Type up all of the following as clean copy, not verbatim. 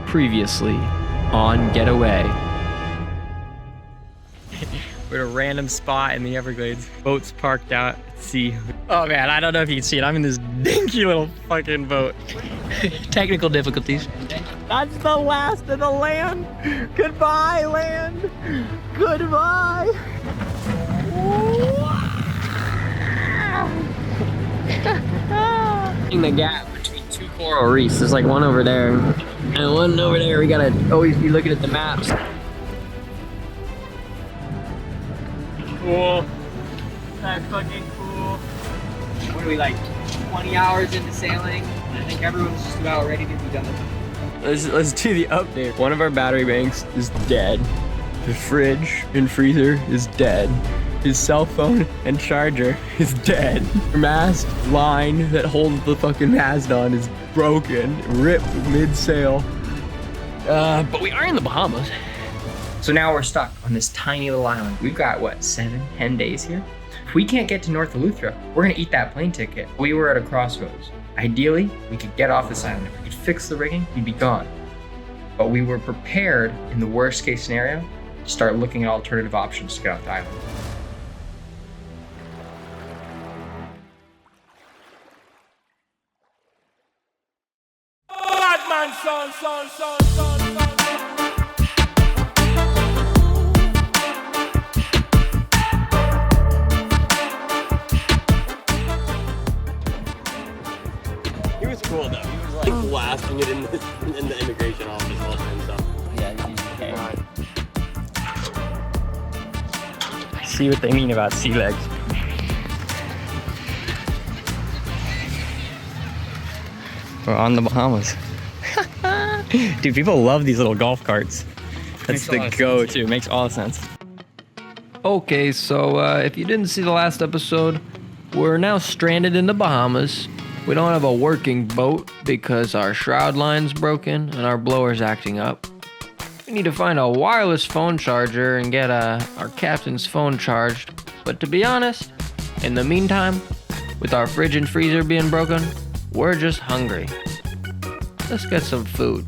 Previously on Getaway. We're at a random spot in the Everglades. Boats parked out at sea. Oh man, I don't know if you can see it. I'm in this dinky little fucking boat. Technical difficulties. That's the last of the land. Goodbye, land. Goodbye. In the gap between two coral reefs. There's like one over there and one over there. We gotta always be looking at the maps. Cool. That's fucking cool. What are we, like 20 hours into sailing? I think everyone's just about ready to be done. Let's do the update. One of our battery banks is dead. The fridge and freezer is dead. His cell phone and charger is dead. The mast line that holds the fucking mast on is broken, ripped mid-sail. But we are in the Bahamas. So now we're stuck on this tiny little island. We've got, what, 7-10 days here? If we can't get to North Eleuthera, we're gonna eat that plane ticket. We were at a crossroads. Ideally, we could get off this island. If we could fix the rigging, we'd be gone. But we were prepared, in the worst case scenario, to start looking at alternative options to get off the island. Batman, son. He was cool though. He was like blasting it in the immigration office all the time and stuff. Yeah, he's okay. I see what they mean about sea legs. We're on the Bahamas. Dude, people love these little golf carts. That's the go-to. Makes all the sense. Okay, so if you didn't see the last episode, we're now stranded in the Bahamas. We don't have a working boat because our shroud line's broken and our blower's acting up. We need to find a wireless phone charger and get our captain's phone charged. But to be honest, in the meantime, with our fridge and freezer being broken, we're just hungry. Let's get some food.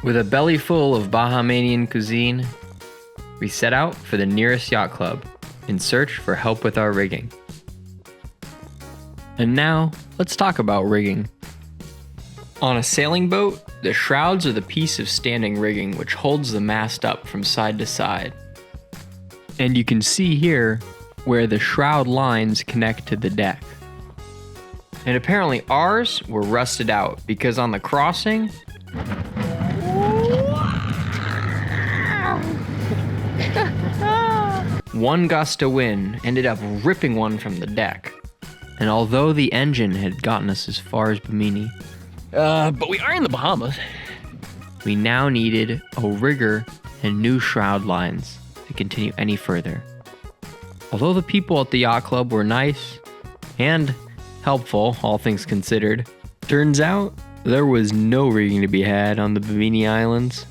With a belly full of Bahamian cuisine, we set out for the nearest yacht club in search for help with our rigging. And now, let's talk about rigging. On a sailing boat, the shrouds are the piece of standing rigging which holds the mast up from side to side. And you can see here where the shroud lines connect to the deck. And apparently ours were rusted out because on the crossing, one gust of wind ended up ripping one from the deck. And although the engine had gotten us as far as Bimini, but we are in the Bahamas, we now needed a rigger and new shroud lines to continue any further. Although the people at the yacht club were nice and helpful, all things considered, turns out there was no rigging to be had on the Bimini Islands,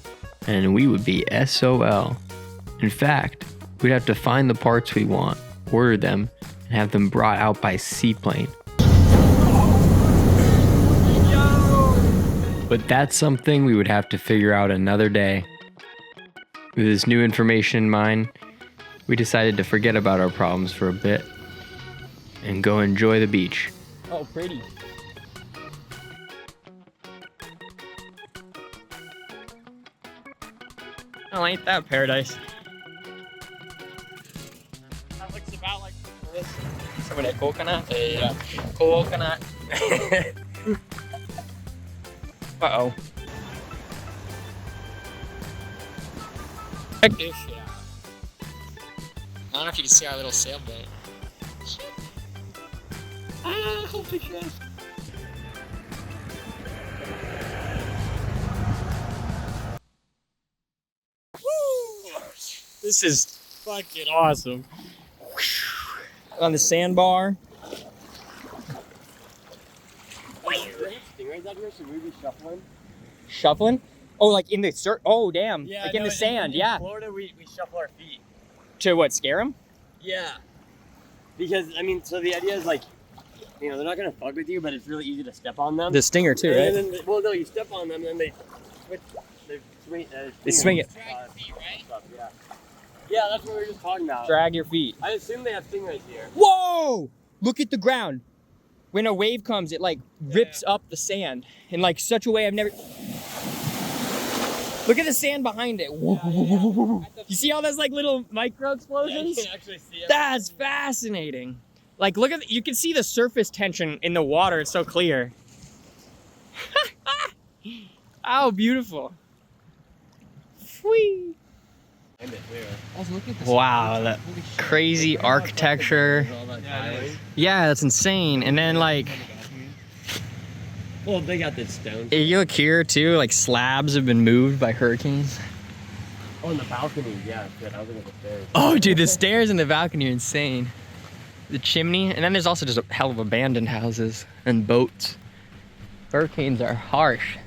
and we would be SOL. In fact, we'd have to find the parts we want, order them, and have them brought out by seaplane. But that's something we would have to figure out another day. With this new information in mind, we decided to forget about our problems for a bit and go enjoy the beach. Oh, pretty. Oh, ain't that paradise? That looks about like this. Some of that coconut? Yeah. Coconut. Uh-oh. Check this shit out. I don't know if you can see our little sailboat. Ah, holy shit. Woo! This is fucking awesome. On the sandbar. Right? That here, should we be shuffling? Shuffling? Oh, like in the oh damn, Yeah, like in the sand, yeah. In Florida, we shuffle our feet. To what, scare them? Yeah. Because, I mean, so the idea is like, you know, they're not gonna fuck with you, but it's really easy to step on them. The stinger too, right? And then, well, no, you step on them, and then they swing it. Yeah. Yeah, that's what we were just talking about. Drag your feet. I assume they have stingrays here. Whoa! Look at the ground. When a wave comes, it like rips up the sand in like such a way I've never. Look at the sand behind it. You see all those like little micro explosions? Yeah, you can actually see it. That's fascinating. Like, look at you can see the surface tension in the water. It's so clear. How beautiful. Whee. Wow, that crazy architecture. Yeah, that's insane. And then like, well, they got this stone. you look here too, like slabs have been moved by hurricanes. Oh, and the balcony, yeah. I was looking at the stairs. Oh, dude, the stairs in the balcony are insane. The chimney, and then there's also just a hell of abandoned houses and boats. Hurricanes are harsh.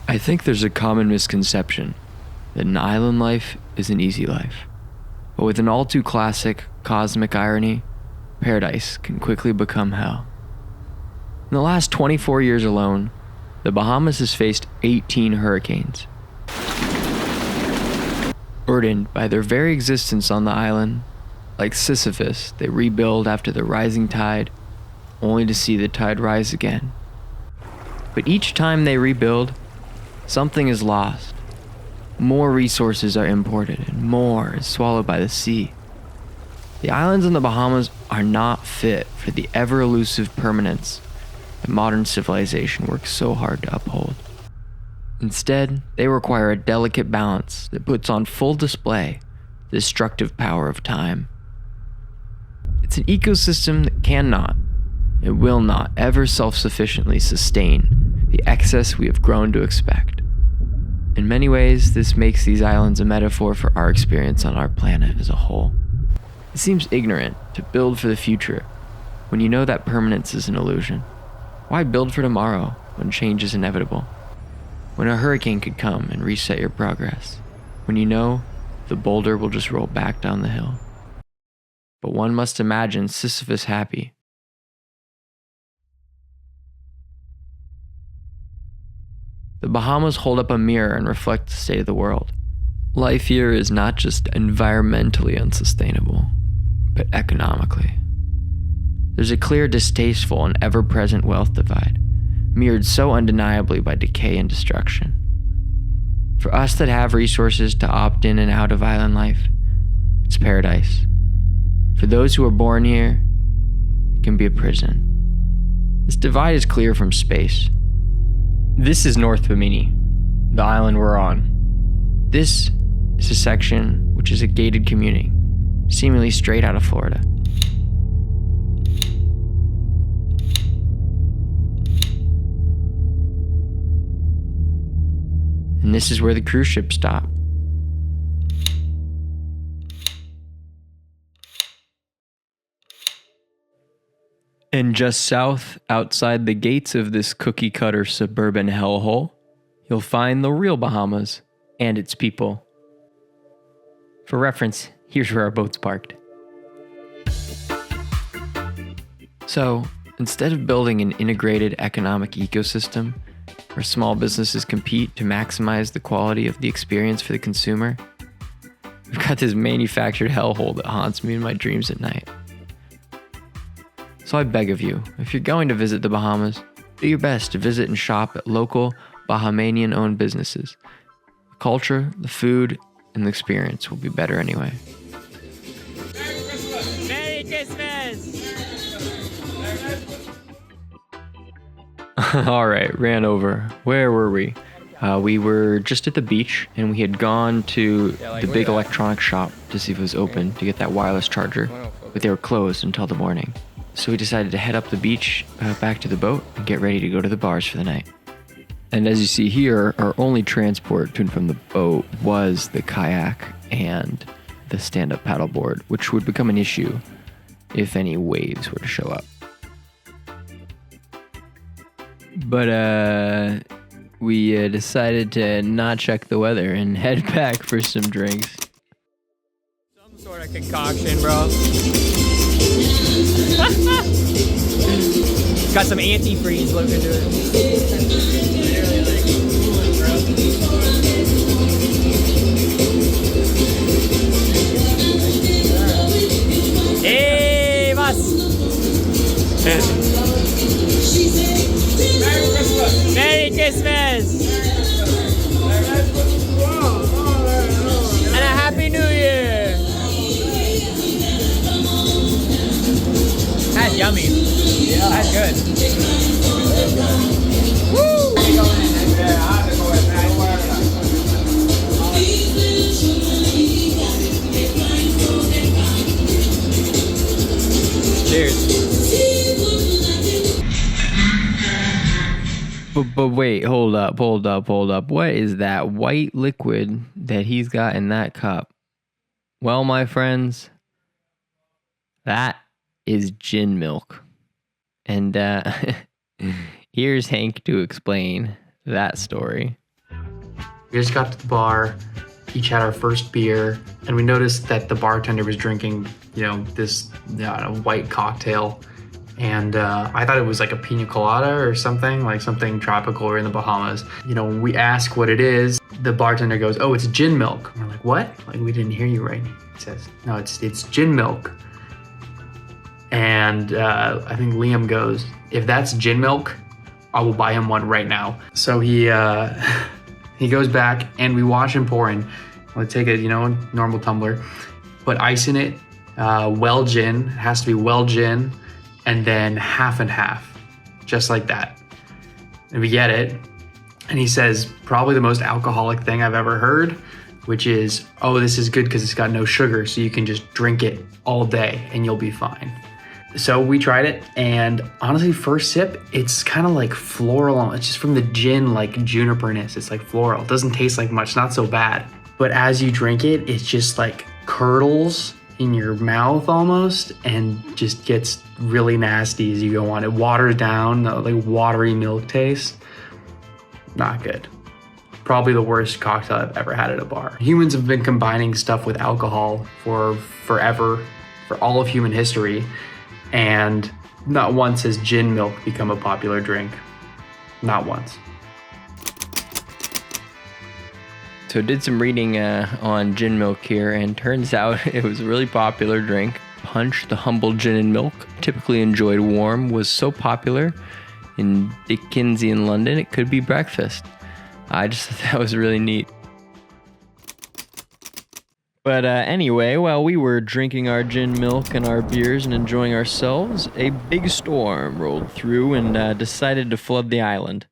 I think there's a common misconception that an island life is an easy life. But with an all too classic cosmic irony, paradise can quickly become hell. In the last 24 years alone, the Bahamas has faced 18 hurricanes. Burdened by their very existence on the island, like Sisyphus, they rebuild after the rising tide, only to see the tide rise again. But each time they rebuild, something is lost. More resources are imported, and more is swallowed by the sea. The islands in the Bahamas are not fit for the ever-elusive permanence that modern civilization works so hard to uphold. Instead, they require a delicate balance that puts on full display the destructive power of time. It's an ecosystem that cannot and will not ever self-sufficiently sustain the excess we have grown to expect. In many ways, this makes these islands a metaphor for our experience on our planet as a whole. It seems ignorant to build for the future when you know that permanence is an illusion. Why build for tomorrow when change is inevitable? When a hurricane could come and reset your progress? When you know the boulder will just roll back down the hill? But one must imagine Sisyphus happy. The Bahamas hold up a mirror and reflect the state of the world. Life here is not just environmentally unsustainable, but economically. There's a clear, distasteful, and ever-present wealth divide, mirrored so undeniably by decay and destruction. For us that have resources to opt in and out of island life, it's paradise. For those who are born here, it can be a prison. This divide is clear from space. This is North Bimini, the island we're on. This is a section which is a gated community, seemingly straight out of Florida. And this is where the cruise ships stop. And just south, outside the gates of this cookie-cutter suburban hellhole, you'll find the real Bahamas and its people. For reference, here's where our boat's parked. So, instead of building an integrated economic ecosystem where small businesses compete to maximize the quality of the experience for the consumer, we've got this manufactured hellhole that haunts me in my dreams at night. So I beg of you, if you're going to visit the Bahamas, do your best to visit and shop at local Bahamian-owned businesses. culture, the food, and the experience will be better anyway. Merry Christmas! All right, ran over. Where were we? We were just at the beach, and we had gone to the big electronics shop to see if it was open to get that wireless charger, but they were closed until the morning. So we decided to head up the beach, back to the boat, and get ready to go to the bars for the night. And as you see here, our only transport to and from the boat was the kayak and the stand-up paddleboard, which would become an issue if any waves were to show up. But we decided to not check the weather and head back for some drinks. Some sort of concoction, bro. Got some antifreeze looking to it. Hey, boss. Merry Christmas! And a Happy New Year! That's yummy. Yeah. That's good. Woo! Cheers. But wait, hold up. What is that white liquid that he's got in that cup? Well, my friends, that is gin milk. And here's Hank to explain that story. We just got to the bar, each had our first beer, and we noticed that the bartender was drinking, this white cocktail. And I thought it was like a pina colada or something, like something tropical. We're in the Bahamas. When we ask what it is, the bartender goes, "Oh, it's gin milk." And we're like, "What?" Like, we didn't hear you right. He says, "No, it's gin milk." And I think Liam goes, "If that's gin milk, I will buy him one right now." So he goes back and we watch him pour in. We'll take a normal tumbler, put ice in it, well gin. It has to be well gin. And then half and half, just like that. And we get it. And he says, probably the most alcoholic thing I've ever heard, which is, "Oh, this is good because it's got no sugar, so you can just drink it all day and you'll be fine." So we tried it, and honestly, first sip, it's kind of like floral. It's just from the gin, like juniperness. It's like floral. It doesn't taste like much, not so bad. But as you drink it, it's just like curdles in your mouth almost, and just gets really nasty as you go on. It waters down, like watery milk taste. Not good. Probably the worst cocktail I've ever had at a bar. Humans have been combining stuff with alcohol for forever, for all of human history, and not once has gin milk become a popular drink. Not once. So did some reading on gin milk here, and turns out it was a really popular drink. Punch, the humble gin and milk, typically enjoyed warm, was so popular in Dickensian London it could be breakfast. I just thought that was really neat. But anyway, while we were drinking our gin milk and our beers and enjoying ourselves, a big storm rolled through and decided to flood the island.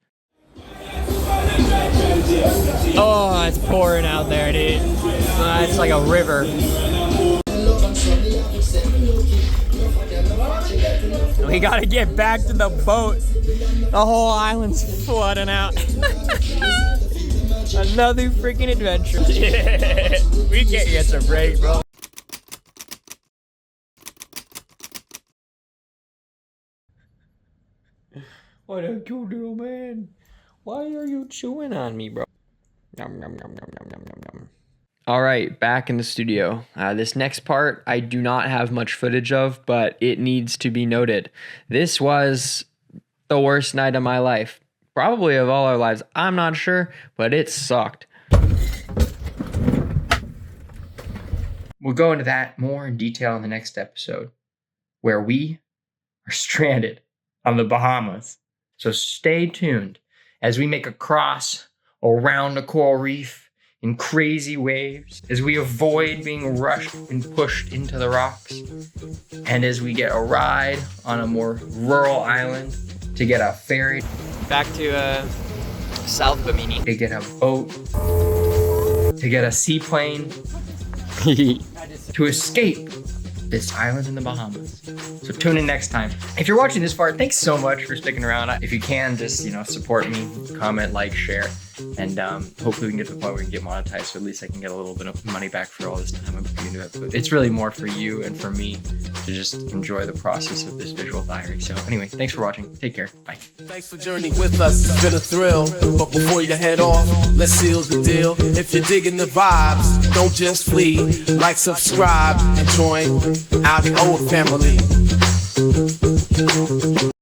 Oh, it's pouring out there, dude. It's like a river. We gotta get back to the boat. The whole island's flooding out. Another freaking adventure. Yeah. We can't get some break, bro. What a cute little man. Why are you chewing on me, bro? Yum, yum, yum, yum, yum, yum, yum, yum. All right, back in the studio. This next part I do not have much footage of, but it needs to be noted. This was the worst night of my life. Probably of all our lives. I'm not sure, but it sucked. We'll go into that more in detail in the next episode, where we are stranded on the Bahamas. So stay tuned as we make a cross around a coral reef in crazy waves, as we avoid being rushed and pushed into the rocks, and as we get a ride on a more rural island to get a ferry Back to South Bimini. to get a boat, to get a seaplane, to escape this island in the Bahamas. So tune in next time. If you're watching this far, thanks so much for sticking around. If you can, just support me, comment, like, share, and hopefully we can get to the point where we can get monetized, so at least I can get a little bit of money back for all this time I'm putting into it. But it's really more for you and for me to just enjoy the process of this visual diary. So anyway, thanks for watching. Take care. Bye. Thanks for journeying with us, it's been a thrill. But before you head off, let's seal the deal. If you're digging the vibes, don't just flee. Like, subscribe, and join our old family.